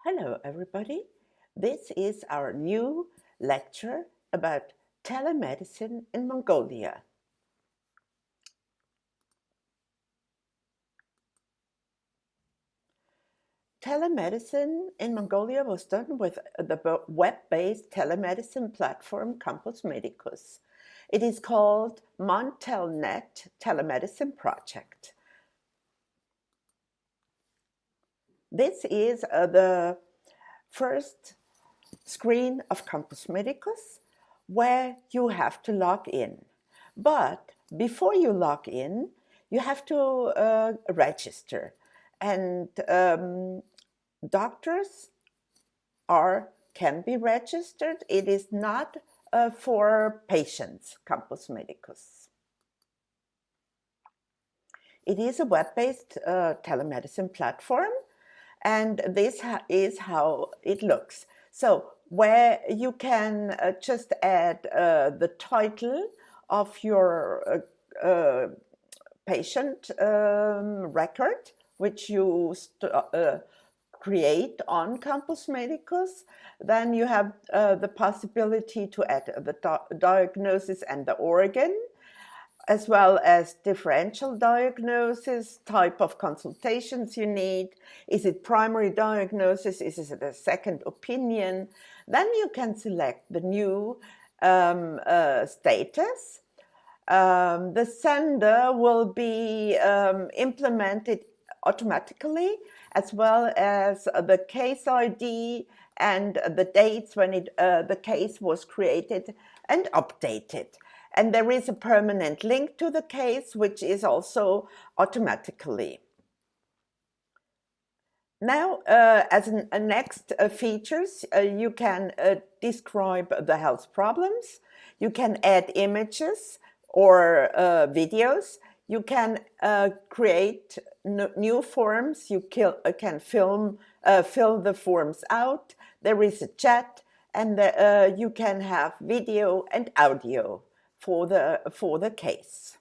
Hello, everybody. This is our new lecture about telemedicine in Mongolia. Telemedicine in Mongolia was done with the web-based telemedicine platform Campus Medicus. It is called MonTelNet Telemedicine Project. This is the first screen of Campus Medicus where you have to log in. But before you log in, you have to register. And doctors can be registered. It is not for patients, Campus Medicus. It is a web-based telemedicine platform, and this is how it looks. So where you can just add the title of your patient record, which you create on Campus Medicus. Then you have the possibility to add the diagnosis and the organ, as well as differential diagnosis, type of consultations you need. Is it primary diagnosis? Is it a second opinion? Then you can select the new status. The sender will be implemented automatically, as well as the case ID and the dates when the case was created and updated. And there is a permanent link to the case, which is also automatically. Now, as a next features, you can describe the health problems. You can add images or videos. You can create new forms. You can fill the forms out. There is a chat, and you can have video and audio for the case.